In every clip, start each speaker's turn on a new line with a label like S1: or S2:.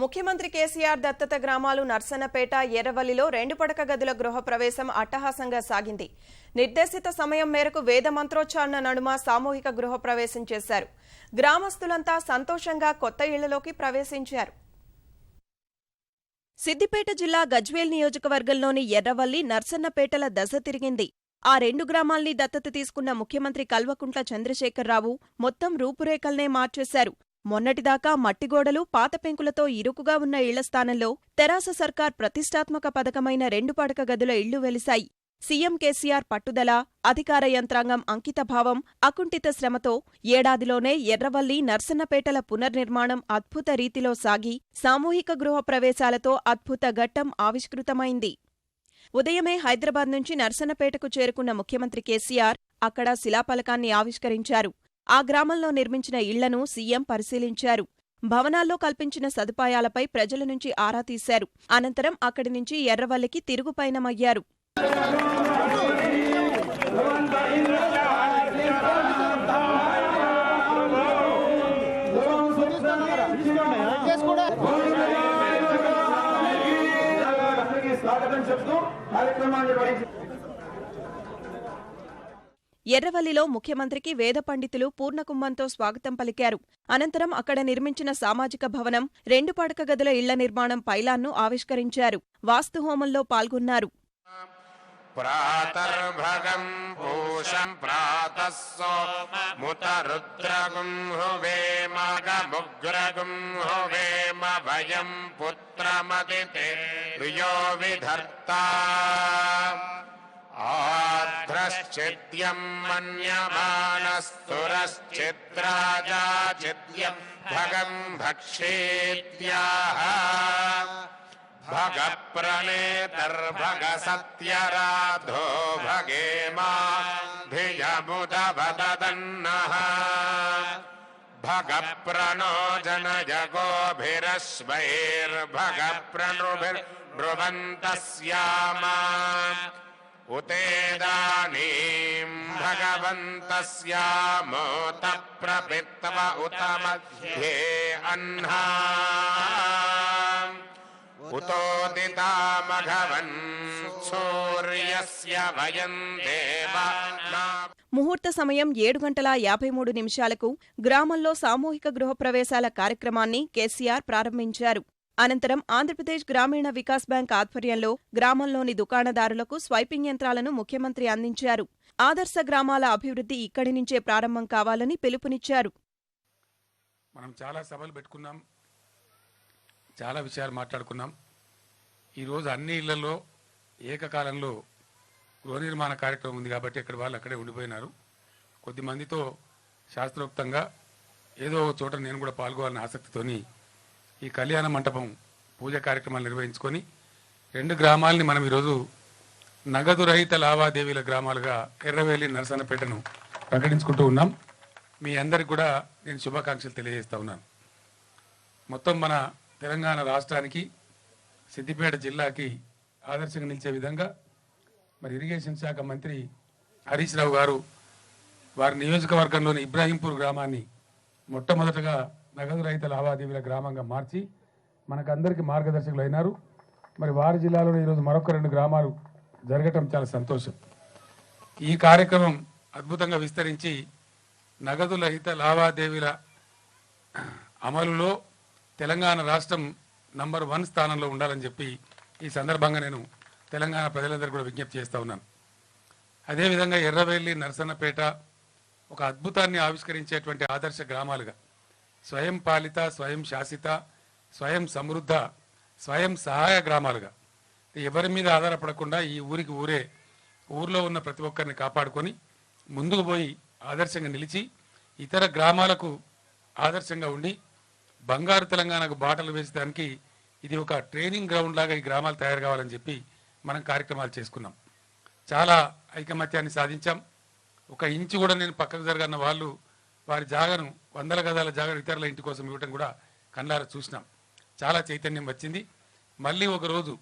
S1: ముఖ్యమంత్రి కేసీఆర్ దత్తత గ్రామాలు నర్సన్నపేట, ఎర్రవల్లిలో 2 పడక గదుల గృహ ప్రవేశం అట్టహాసంగా సాగింది. నిర్దేశిత సమయం మేరకు వేద మంత్రోచ్చారణ నడుమ సామూహిక గృహ ప్రవేశం చేశారు. గ్రామస్తులంతా సంతోషంగా కొత్త ఇళ్లలోకి ప్రవేశించారు. సిద్దిపేట జిల్లా గజ్వేల్ నియోజకవర్గంలోని ఎర్రవల్లి, నర్సన్నపేటల దశ తిరిగింది. ఆ 2 గ్రామాల్ని దత్తత తీసుకున్న ముఖ్యమంత్రి కల్వకుంట్ల చంద్రశేఖరరావు మొత్తం రూపురేఖల్నే మార్చేశారు. మొన్నటిదాకా మట్టిగోడలు, పాత పెంకులతో ఇరుకుగా ఉన్న ఇళ్ల స్థానంలో తెరాస సర్కార్ ప్రతిష్టాత్మక పథకమైన 2 పడక గదుల ఇళ్లు వెలిశాయి. సీఎం కేసీఆర్ పట్టుదల, అధికార యంత్రాంగం అంకితభావం, అకుంఠిత శ్రమతో ఏడాదిలోనే ఎర్రవల్లి, నర్సన్నపేటల పునర్నిర్మాణం అద్భుత రీతిలో సాగి సామూహిక గృహ ప్రవేశాలతో అద్భుత ఘట్టం ఆవిష్కృతమైంది. ఉదయమే హైదరాబాద్ నుంచి నర్సన్నపేటకు చేరుకున్న ముఖ్యమంత్రి కేసీఆర్ అక్కడ శిలాఫలకాన్ని ఆవిష్కరించారు. ఆ గ్రామంలో నిర్మించిన ఇళ్లను సీఎం పరిశీలించారు. భవనాల్లో కల్పించిన సదుపాయాలపై ప్రజల నుంచి ఆరా తీశారు. అనంతరం అక్కడి నుంచి ఎర్రవల్లికి తిరుగు పయనమయ్యారు. ఎర్రవల్లిలో ముఖ్యమంత్రికి వేద పండితులు పూర్ణకుంభంతో స్వాగతం పలికారు. అనంతరం అక్కడ నిర్మించిన సామాజిక భవనం, 2 పడక గదుల ఇళ్ల నిర్మాణం పైలాన్ను ఆవిష్కరించారు. వాస్తుహోమంలో పాల్గొన్నారు.
S2: ప్రాతర్భగం పూషం ప్రాతస్సోముతరుద్రగుం హువేమగముగ్రగుం హువేమ భయం పుత్రమదితే ప్రియో విధర్తా ఆధ్రశ్చిద్యం మన్యమానస్తురశ్చిద్రాజాచిద్యం భగం భక్షేత్యాహ భగప్రణేతర్భగ సత్యరాధో భగేమాభిజముదవదన్నః భగప్రణో జనజగోభిరశ్వైర్భగప్రణుభిర్బ్రువంతస్యామా ఉతేదానీం భగవంతస్యామోత ప్రపిత్వ ఉత మధ్యే అహ్నా ఉతోదితామఘవన్ సూర్యస్య వయం దేవా.
S1: ముహూర్త సమయం 7:53 గ్రామంలో సామూహిక గృహప్రవేశాల కార్యక్రమాన్ని కేసీఆర్ ప్రారంభించారు. అనంతరం ఆంధ్రప్రదేశ్ గ్రామీణ వికాస్ బ్యాంక్ ఆధ్వర్యంలో గ్రామంలోని దుకాణదారులకు స్వైపింగ్ యంత్రాలను ముఖ్యమంత్రి అందించారు. ఆదర్శ గ్రామాల అభివృద్ధి ఇక్కడి నుంచే ప్రారంభం కావాలని పిలుపునిచ్చారు.
S3: మనం చాలా సభలు పెట్టుకున్నాం, చాలా విషయాలు మాట్లాడుకున్నాం. ఈరోజు అన్ని ఇళ్లలో ఏకకాలంలో గృహ నిర్మాణ కార్యక్రమం ఉంది కాబట్టి ఇక్కడ వాళ్ళు అక్కడే ఉండిపోయినారు. కొద్దిమందితో శాస్త్రోక్తంగా ఏదో ఒక చోట నేను కూడా పాల్గొవాలని ఆసక్తితోని ఈ కళ్యాణ మంటపం పూజ కార్యక్రమాలు నిర్వహించుకొని 2 గ్రామాలని మనం ఈరోజు నగదు రహిత లావాదేవీల గ్రామాలుగా ఎర్రవెల్లి, నర్సన్నపేటను ప్రకటించుకుంటూ ఉన్నాం. మీ అందరికి కూడా నేను శుభాకాంక్షలు తెలియజేస్తా ఉన్నాను. మొత్తం మన తెలంగాణ రాష్ట్రానికి, సిద్దిపేట జిల్లాకి ఆదర్శంగా నిలిచే విధంగా మరి ఇరిగేషన్ శాఖ మంత్రి హరీష్ రావు గారు వారి నియోజకవర్గంలోని ఇబ్రాహీంపూర్ గ్రామాన్ని మొట్టమొదటగా నగదు రహిత లావాదేవీల గ్రామంగా మార్చి మనకందరికీ మార్గదర్శకులు అయినారు. మరి వారి జిల్లాలోనే ఈరోజు మరొక 2 గ్రామాలు జరగటం చాలా సంతోషం. ఈ కార్యక్రమం అద్భుతంగా విస్తరించి నగదు రహిత లావాదేవీల అమలులో తెలంగాణ రాష్ట్రం నంబర్ 1 స్థానంలో ఉండాలని చెప్పి ఈ సందర్భంగా నేను తెలంగాణ ప్రజలందరూ కూడా విజ్ఞప్తి చేస్తూ ఉన్నాను. అదేవిధంగా ఎర్రవెల్లి, నర్సన్నపేట ఒక అద్భుతాన్ని ఆవిష్కరించేటువంటి ఆదర్శ గ్రామాలుగా, స్వయం పాలిత, స్వయం శాసిత, స్వయం సమృద్ధ, స్వయం సహాయ గ్రామాలుగా ఎవరి మీద ఆధారపడకుండా ఈ ఊరికి ఊరే ఊర్లో ఉన్న ప్రతి ఒక్కరిని కాపాడుకొని ముందుకు పోయి ఆదర్శంగా నిలిచి ఇతర గ్రామాలకు ఆదర్శంగా ఉండి బంగారు తెలంగాణకు బాటలు వేసడానికి ఇది ఒక ట్రైనింగ్ గ్రౌండ్ లాగా ఈ గ్రామాలు తయారు కావాలని చెప్పి మనం కార్యక్రమాలు చేసుకున్నాం. చాలా ఐకమత్యాన్ని సాధించాం. 1 ఇంచు కూడా నేను పక్కకు జరగన్న వాళ్ళు వారి జాగను 100 గదాల జాగను ఇతరుల ఇంటి కోసం ఇవ్వటం కూడా కళ్ళారా చూసినాం. చాలా చైతన్యం వచ్చింది. మళ్ళీ ఒక రోజు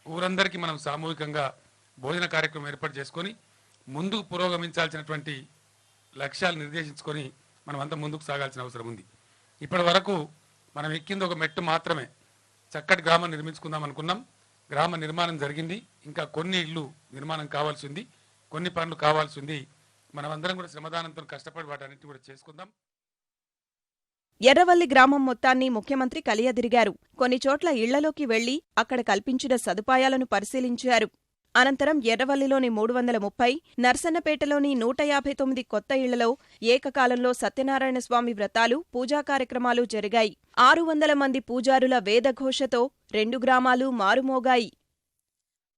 S3: ఊరందరికీ మనం సామూహికంగా భోజన కార్యక్రమం ఏర్పాటు చేసుకొని ముందుకు పురోగమించాల్సినటువంటి లక్ష్యాలు నిర్దేశించుకొని మనం అంతా ముందుకు సాగాల్సిన అవసరం ఉంది. ఇప్పటి వరకు మనం ఎక్కింది ఒక మెట్టు మాత్రమే. చక్కటి గ్రామం నిర్మించుకుందాం అనుకున్నాం. గ్రామ నిర్మాణం జరిగింది. ఇంకా కొన్ని ఇళ్ళు నిర్మాణం కావాల్సి ఉంది, కొన్ని పనులు కావాల్సి ఉంది. మనమందరం కూడా శ్రమదానంతో కష్టపడి వాటన్నిటిని కూడా చేసుకుందాం.
S1: ఎర్రవల్లి గ్రామం మొత్తాన్ని ముఖ్యమంత్రి కలియదిరిగారు. కొన్ని చోట్ల ఇళ్లలోకి వెళ్లి అక్కడ కల్పించిన సదుపాయాలను పరిశీలించారు. అనంతరం ఎర్రవల్లిలోని 330, నర్సన్నపేటలోని 159 కొత్త ఇళ్లలో ఏకకాలంలో సత్యనారాయణ స్వామి వ్రతాలు, పూజా కార్యక్రమాలు జరిగాయి. 600 మంది పూజారుల వేదఘోషతో 2 గ్రామాలు మారుమోగాయి.